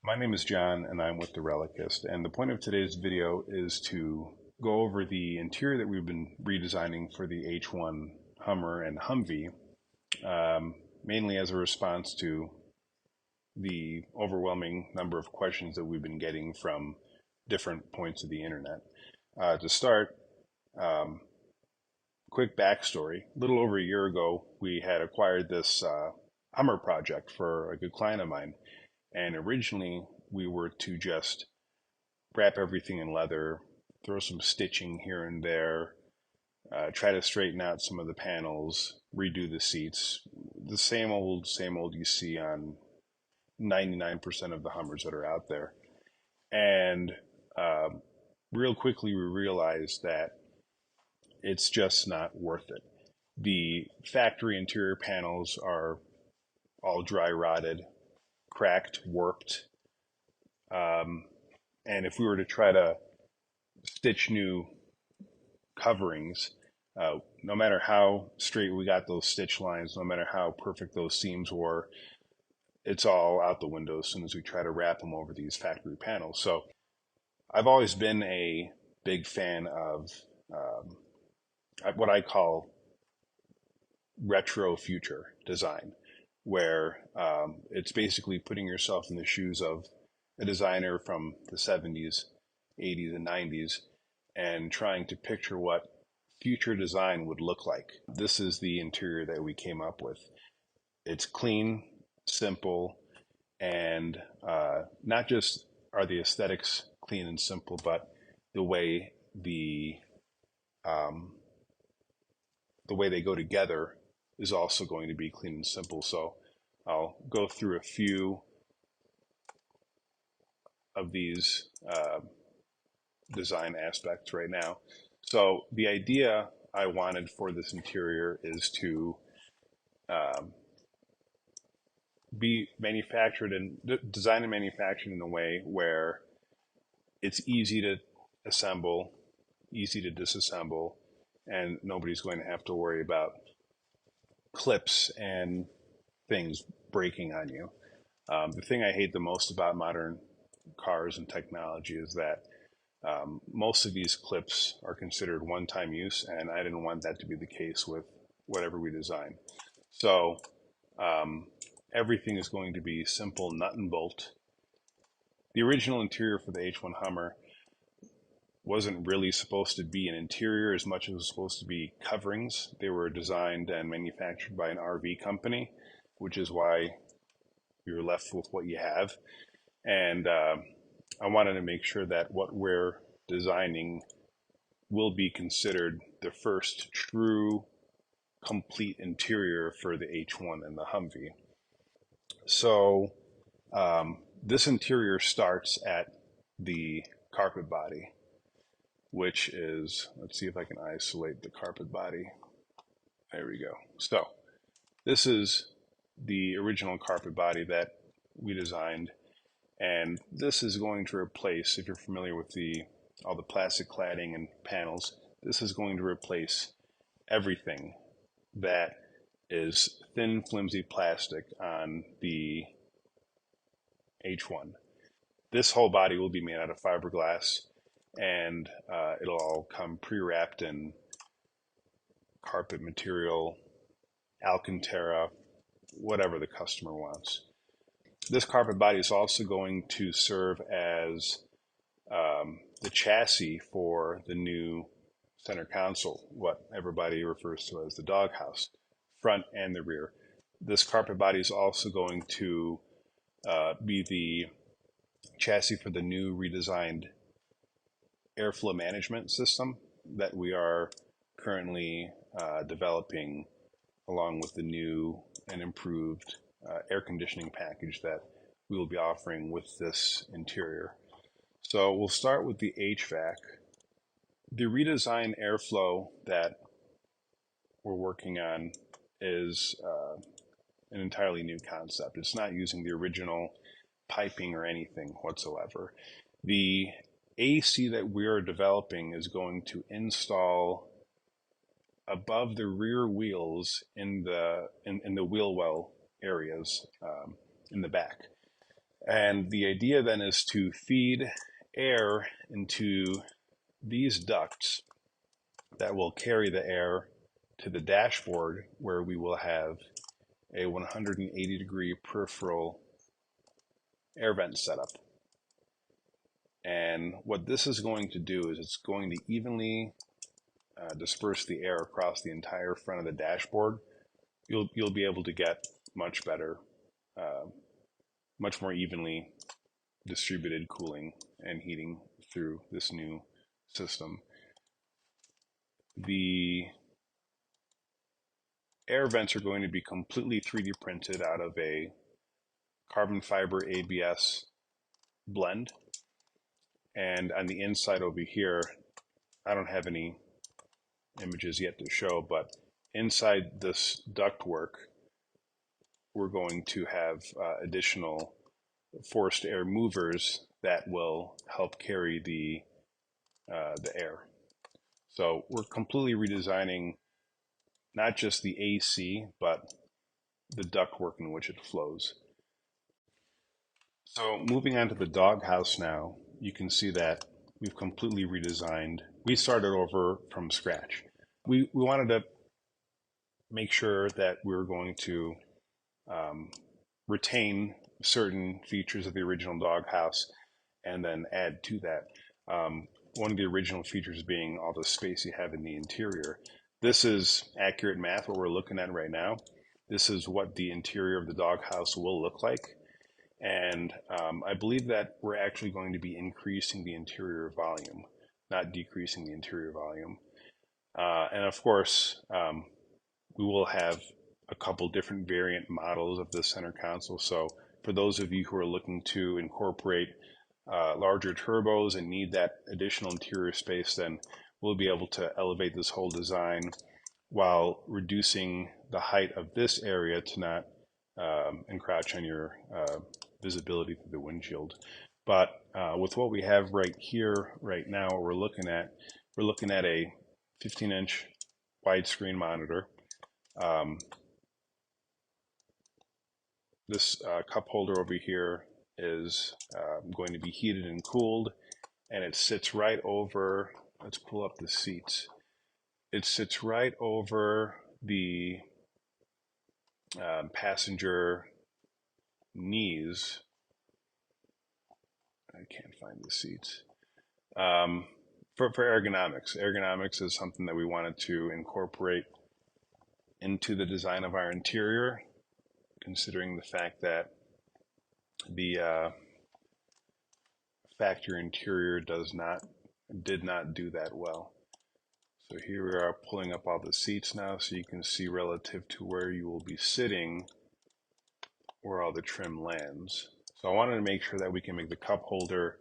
My name is John and I'm with the Relicist, and the point of today's video is to go over the interior that we've been redesigning for the H1 Hummer and Humvee, mainly as a response to the overwhelming number of questions that we've been getting from different points of the internet. To start, um, quick backstory. A little over a year ago, we had acquired this Hummer project for a good client of mine, and originally we were to just wrap everything in leather, throw some stitching here and there, try to straighten out some of the panels, redo the seats. The same old you see on 99% of the Hummers that are out there. And real quickly, we realized that it's just not worth it. The factory interior panels are all dry rotted, cracked, warped. And if we were to try to stitch new coverings, no matter how straight we got those stitch lines, no matter how perfect those seams were, it's all out the window as soon as we try to wrap them over these factory panels. So I've always been a big fan of what I call retro future design, where it's basically putting yourself in the shoes of a designer from the 70s, 80s, and 90s and trying to picture what future design would look like. This is the interior that we came up with. It's clean, simple, and not just are the aesthetics clean and simple, but the way um, the way they go together is also going to be clean and simple. So I'll go through a few of these design aspects right now. So the idea I wanted for this interior is to um, be manufactured and designed and manufactured in a way where it's easy to assemble, easy to disassemble, and nobody's going to have to worry about clips and things breaking on you. The thing I hate the most about modern cars and technology is that most of these clips are considered one-time use, and I didn't want that to be the case with whatever we design. So um, everything is going to be simple nut and bolt. The original interior for the H1 Hummer wasn't really supposed to be an interior as much as it was supposed to be coverings. They were designed and manufactured by an RV company, which is why you're left with what you have. And I wanted to make sure that what we're designing will be considered the first true complete interior for the H1 and the Humvee. So this interior starts at the carpet body, which is, let's see if I can isolate the carpet body. There we go. So this is the original carpet body that we designed. And this is going to replace, if you're familiar with all the plastic cladding and panels, this is going to replace everything that is thin, flimsy plastic on the H1. This whole body will be made out of fiberglass, and it'll all come pre-wrapped in carpet material, Alcantara, whatever the customer wants. This carpet body is also going to serve as the chassis for the new center console, what everybody refers to as the doghouse, front and the rear. This carpet body is also going to be the chassis for the new redesigned airflow management system that we are currently developing, along with the new and improved air conditioning package that we will be offering with this interior. So we'll start with the HVAC. The redesigned airflow that we're working on is an entirely new concept. It's not using the original piping or anything whatsoever. The AC that we are developing is going to install above the rear wheels in the wheel well areas in the back. And the idea then is to feed air into these ducts that will carry the air to the dashboard, where we will have a 180-degree peripheral air vent setup. And what this is going to do is it's going to evenly disperse the air across the entire front of the dashboard. You'll be able to get much better, much more evenly distributed cooling and heating through this new system. The air vents are going to be completely 3D printed out of a carbon fiber ABS blend. And on the inside over here, I don't have any images yet to show, but inside this ductwork, we're going to have additional forced air movers that will help carry the air. So we're completely redesigning not just the AC, but the ductwork in which it flows. So moving on to the doghouse now, you can see that we've completely redesigned. We started over from scratch. We wanted to make sure that we were going to retain certain features of the original doghouse and then add to that. One of the original features being all the space you have in the interior. This is accurate math, what we're looking at right now. This is what the interior of the doghouse will look like. And I believe that we're actually going to be increasing the interior volume, not decreasing the interior volume. And of course, we will have a couple different variant models of the center console. So for those of you who are looking to incorporate larger turbos and need that additional interior space, then we'll be able to elevate this whole design while reducing the height of this area to not encroach on your visibility through the windshield. But with what we have right here, right now, what we're looking at a 15-inch widescreen monitor. This cup holder over here is going to be heated and cooled, and it sits right over, let's pull up the seats. It sits right over the passenger knees. I can't find the seats. For ergonomics. Ergonomics is something that we wanted to incorporate into the design of our interior, considering the fact that the factory interior did not do that well. So here we are pulling up all the seats now, so you can see relative to where you will be sitting, where all the trim lands. So I wanted to make sure that we can make the cup holder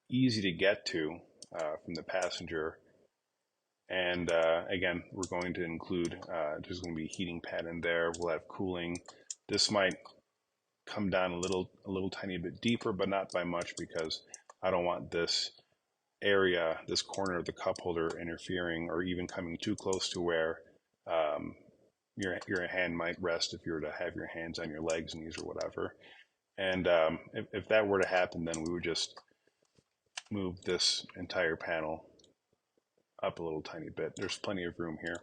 easy to get to from the passenger. And again, we're going to include, there's going to be a heating pad in there. We'll have cooling. This might come down a little tiny bit deeper, but not by much, because I don't want this area, this corner of the cup holder, interfering or even coming too close to where your hand might rest if you were to have your hands on your legs, knees, or whatever. And if that were to happen, then we would just move this entire panel up a little tiny bit. There's plenty of room here.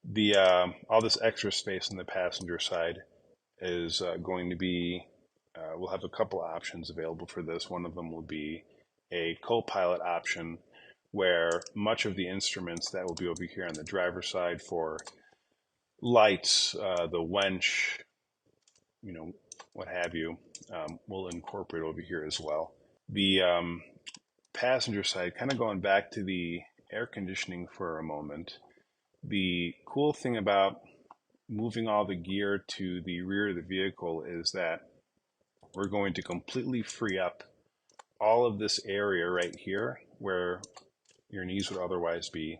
The all this extra space on the passenger side is going to be, we'll have a couple options available for this. One of them will be a co-pilot option, where much of the instruments that will be over here on the driver's side for lights, the winch, what have you, we'll incorporate over here as well. The passenger side, kind of going back to the air conditioning for a moment, the cool thing about moving all the gear to the rear of the vehicle is that we're going to completely free up all of this area right here where your knees would otherwise be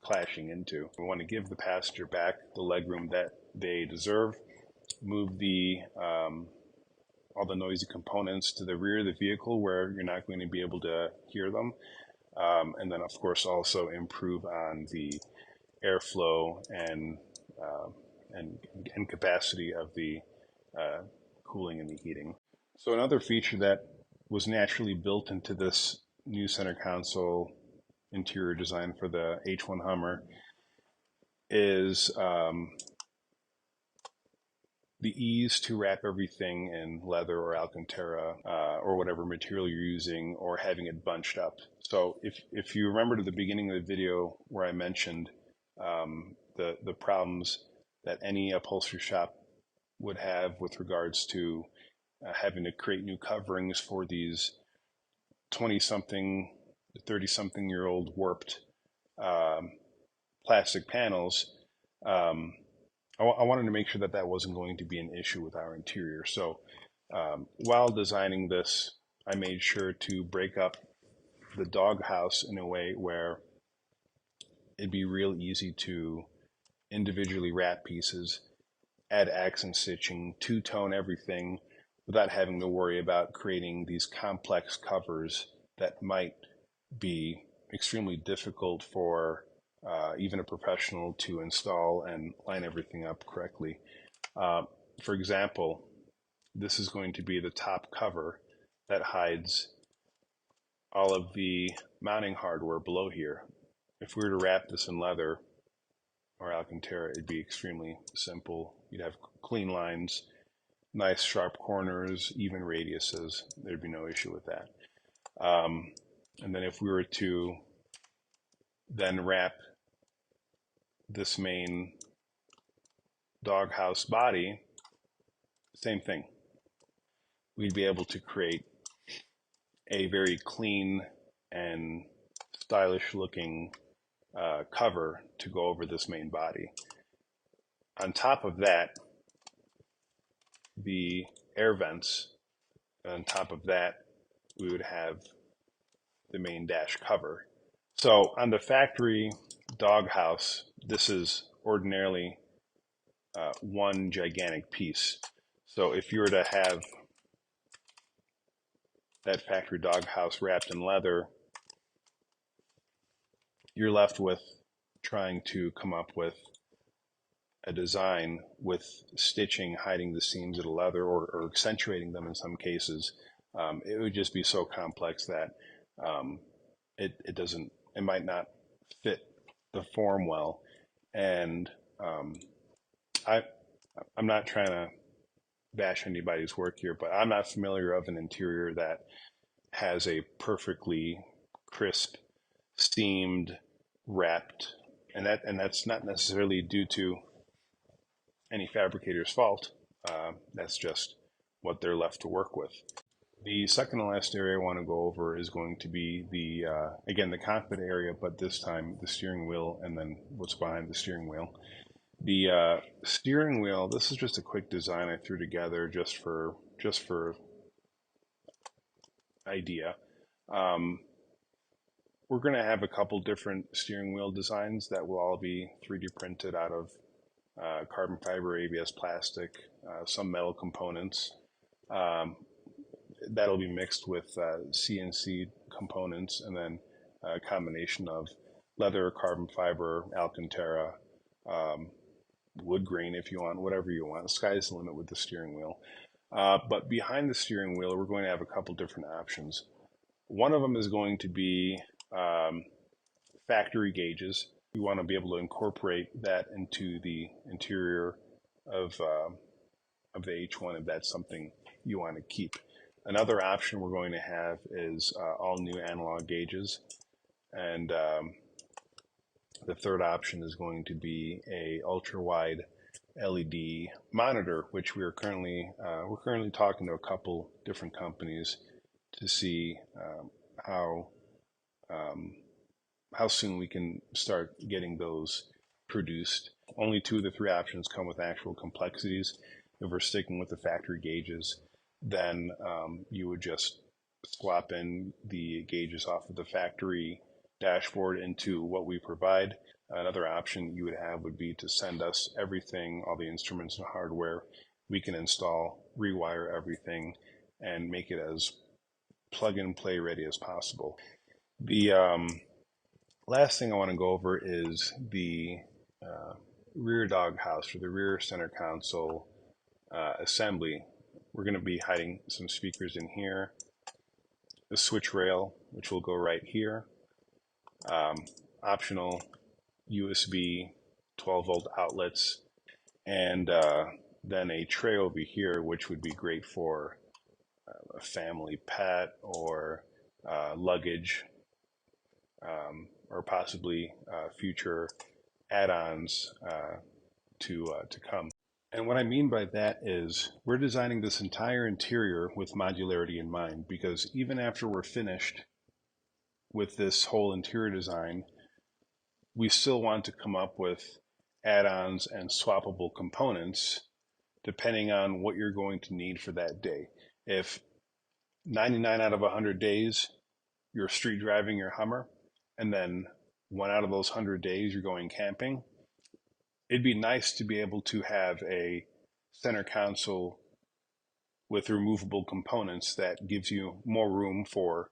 clashing into. We want to give the passenger back the legroom that they deserve, move the all the noisy components to the rear of the vehicle where you're not going to be able to hear them, and then of course also improve on the airflow and capacity of the cooling and the heating. So another feature that was naturally built into this new center console interior design for the H1 Hummer is the ease to wrap everything in leather or Alcantara or whatever material you're using, or having it bunched up. So if you remember to the beginning of the video where I mentioned the problems that any upholstery shop would have with regards to having to create new coverings for these 20-something, 30-something-year-old warped plastic panels, I wanted to make sure that that wasn't going to be an issue with our interior. So while designing this, I made sure to break up the doghouse in a way where it'd be real easy to individually wrap pieces, add accent stitching, two-tone everything without having to worry about creating these complex covers that might be extremely difficult for even a professional to install and line everything up correctly. For example, this is going to be the top cover that hides all of the mounting hardware below here. If we were to wrap this in leather or Alcantara, it'd be extremely simple. You'd have clean lines, nice sharp corners, even radiuses. There'd be no issue with that. And then if we were to then wrap this main doghouse body, same thing. We'd be able to create a very clean and stylish looking cover to go over this main body. On top of that, the air vents, on top of that, we would have the main dash cover. So on the factory doghouse, this is ordinarily one gigantic piece. So if you were to have that factory doghouse wrapped in leather, you're left with trying to come up with a design with stitching hiding the seams of the leather, or accentuating them in some cases. It would just be so complex that it might not fit the form well. And I'm not trying to bash anybody's work here, but I'm not familiar of an interior that has a perfectly crisp, seamed, wrapped, and that's not necessarily due to any fabricator's fault. That's just what they're left to work with. The second and last area I want to go over is going to be the again, the cockpit area, but this time the steering wheel and then what's behind the steering wheel. The steering wheel, this is just a quick design I threw together just for idea. We're going to have a couple different steering wheel designs that will all be 3D printed out of carbon fiber, ABS plastic, some metal components. That'll be mixed with CNC components, and then a combination of leather, carbon fiber, Alcantara, wood grain if you want, whatever you want. The sky's the limit with the steering wheel. But behind the steering wheel, we're going to have a couple different options. One of them is going to be factory gauges. We want to be able to incorporate that into the interior of the H1 if that's something you want to keep. Another option we're going to have is all new analog gauges, and the third option is going to be a ultra wide LED monitor, which we're currently talking to a couple different companies to see how soon we can start getting those produced. Only 2 of the 3 options come with actual complexities. If we're sticking with the factory gauges, then you would just swap in the gauges off of the factory dashboard into what we provide. Another option you would have would be to send us everything, all the instruments and hardware. We can install, rewire everything, and make it as plug-and-play ready as possible. The last thing I want to go over is the rear doghouse, or the rear center console assembly, we're going to be hiding some speakers in here, the switch rail, which will go right here, optional USB 12-volt outlets, and then a tray over here, which would be great for a family pet or luggage, or possibly future add-ons to come. And what I mean by that is we're designing this entire interior with modularity in mind, because even after we're finished with this whole interior design, we still want to come up with add-ons and swappable components depending on what you're going to need for that day. If 99 out of 100 days you're street driving your Hummer, and then 1 out of those 100 days you're going camping, it'd be nice to be able to have a center console with removable components that gives you more room for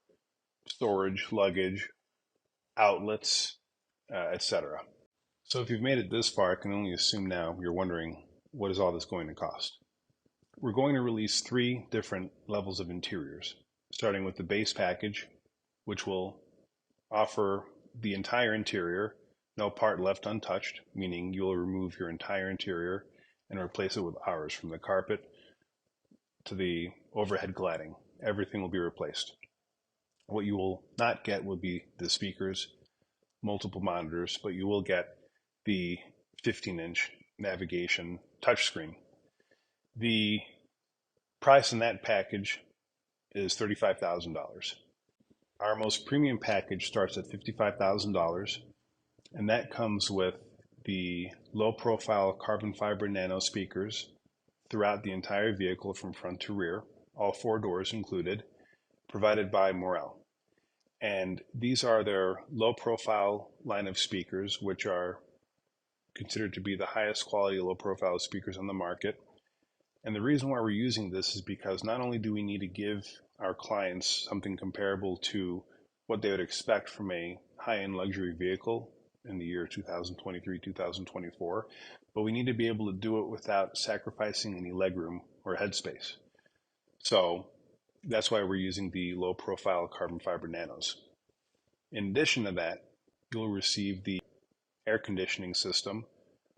storage, luggage, outlets, etc. So if you've made it this far, I can only assume now you're wondering, what is all this going to cost? We're going to release 3 different levels of interiors, starting with the base package, which will offer the entire interior, no part left untouched, meaning you'll remove your entire interior and replace it with ours, from the carpet to the overhead cladding. Everything will be replaced. What you will not get will be the speakers, multiple monitors, but you will get the 15-inch navigation touchscreen. The price in that package is $35,000. Our most premium package starts at $55,000, and that comes with the low-profile carbon fiber nano speakers throughout the entire vehicle from front to rear, all 4 doors included, provided by Morel. And these are their low-profile line of speakers, which are considered to be the highest quality low-profile speakers on the market. And the reason why we're using this is because not only do we need to give our clients something comparable to what they would expect from a high-end luxury vehicle in the year 2023, 2024, but we need to be able to do it without sacrificing any legroom or headspace. So that's why we're using the low-profile carbon fiber nanos. In addition to that, you'll receive the air conditioning system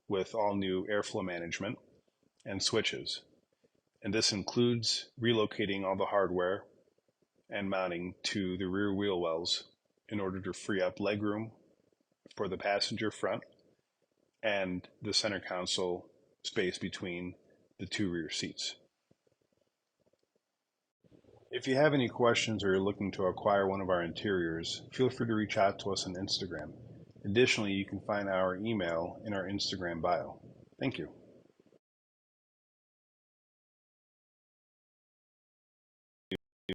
with all new airflow management and switches. And this includes relocating all the hardware and mounting to the rear wheel wells in order to free up legroom for the passenger front and the center console space between the 2 rear seats. If you have any questions or you're looking to acquire one of our interiors, feel free to reach out to us on Instagram. Additionally, you can find our email in our Instagram bio. Thank you.